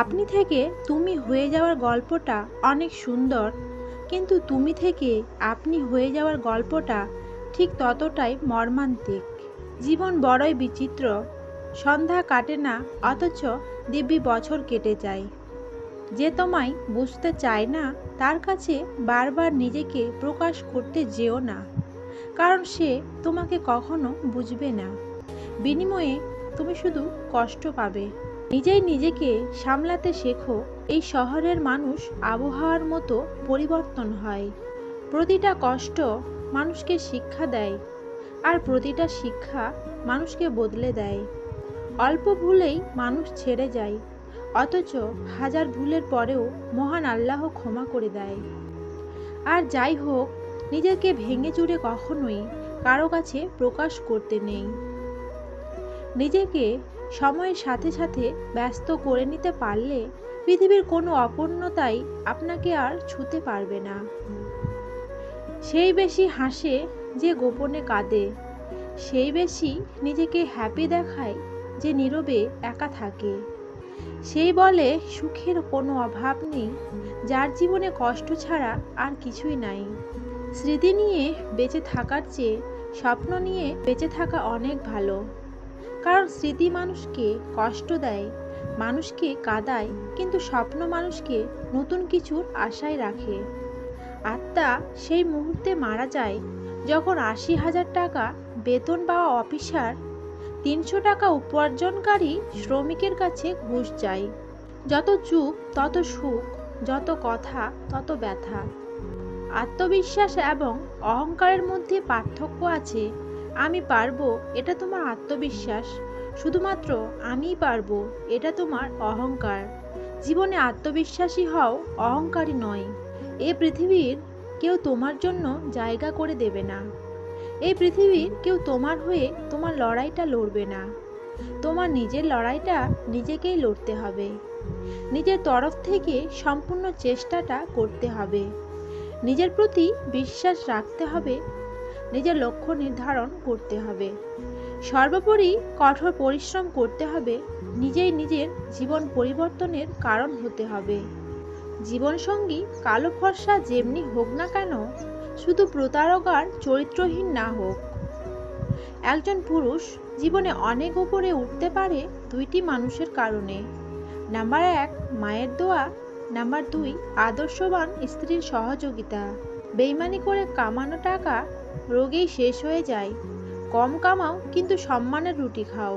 আপনি থেকে তুমি হয়ে যাওয়ার গল্পটা অনেক সুন্দর, কিন্তু তুমি থেকে আপনি হয়ে যাওয়ার গল্পটা ঠিক ততটাই মর্মান্তিক। জীবন বড়ই বিচিত্র। সন্ধ্যা কাটে না, অথচ দিব্যি বছর কেটে যায়। যে তোমায় বুঝতে চায় না তার কাছে বারবার নিজেকে প্রকাশ করতে যেও না, কারণ সে তোমাকে কখনো বুঝবে না। বিনিময়ে তুমি শুধু কষ্ট পাবে। নিজেই নিজেকে সামলাতে শেখো। এই শহরের মানুষ আবহাওয়ার মতো পরিবর্তন হয়। প্রতিটা কষ্ট মানুষকে শিক্ষা দেয়, আর প্রতিটা শিক্ষা মানুষকে বদলে দেয়। অল্প ভুলেই মানুষ ছেড়ে যায়, অথচ হাজার ভুলের পরেও মহান আল্লাহ ক্ষমা করে দেয়। আর যাই হোক, নিজেকে ভেঙে চুরে কখনোই কারো কাছে প্রকাশ করতে নেই। নিজেকে সময়ের সাথে সাথে ব্যস্ত করে নিতে পারলে পৃথিবীর কোনো অপূর্ণতাই আপনাকে আর ছুঁতে পারবে না। সেই বেশি হাসে যে গোপনে কাঁদে, সেই বেশি নিজেকে হ্যাপি দেখায় যে নীরবে একা থাকে। সেই বলে সুখের কোনো অভাব নেই যার জীবনে কষ্ট ছাড়া আর কিছুই নাই। স্মৃতি নিয়ে বেঁচে থাকার চেয়ে স্বপ্ন নিয়ে বেঁচে থাকা অনেক ভালো। কারণ স্মৃতি মানুষকে কষ্ট দেয়, মানুষকে কাঁদায়, কিন্তু স্বপ্ন মানুষকে নতুন কিছুর আশায় রাখে। আত্মা সেই মুহূর্তে মারা যায় যখন ৮০,০০০ টাকা বেতন পাওয়া অফিসার ৩০০ টাকা উপার্জনকারী শ্রমিকের কাছে ঘুষ চায়। যত চুপ তত সুখ, যত কথা তত ব্যথা। আত্মবিশ্বাস এবং অহংকারের মধ্যে পার্থক্য আছে। আমি পারবো, এটা তোমার আত্মবিশ্বাস। শুধুমাত্র আমিই পারবো, এটা তোমার অহংকার। জীবনে আত্মবিশ্বাসী হও, অহংকারী নয়। এই পৃথিবীর কেউ তোমার জন্য জায়গা করে দেবে না। এই পৃথিবীর কেউ তোমার হয়ে তোমার লড়াইটা লড়বে না। তোমার নিজের লড়াইটা নিজেকেই লড়তে হবে। নিজের তরফ থেকে সম্পূর্ণ চেষ্টাটা করতে হবে। নিজের প্রতি বিশ্বাস রাখতে হবে। নিজের লক্ষ্য নির্ধারণ করতে হবে। সর্বোপরি কঠোর পরিশ্রম করতে হবে। নিজেই নিজের জীবন পরিবর্তনের কারণ হতে হবে। জীবনসঙ্গী কালো ফর্সা যেমনি হোক না কেন, শুধু প্রতারকার চরিত্রহীন না হোক। একজন পুরুষ জীবনে অনেক উপরে উঠতে পারে দুইটি মানুষের কারণে। নাম্বার ১, মায়ের দোয়া। নাম্বার ২, আদর্শবান স্ত্রীর সহযোগিতা। বেইমানি করে কামানো টাকা রোগেই শেষ হয়ে যায়। কম কামাও, কিন্তু সম্মানের রুটি খাও।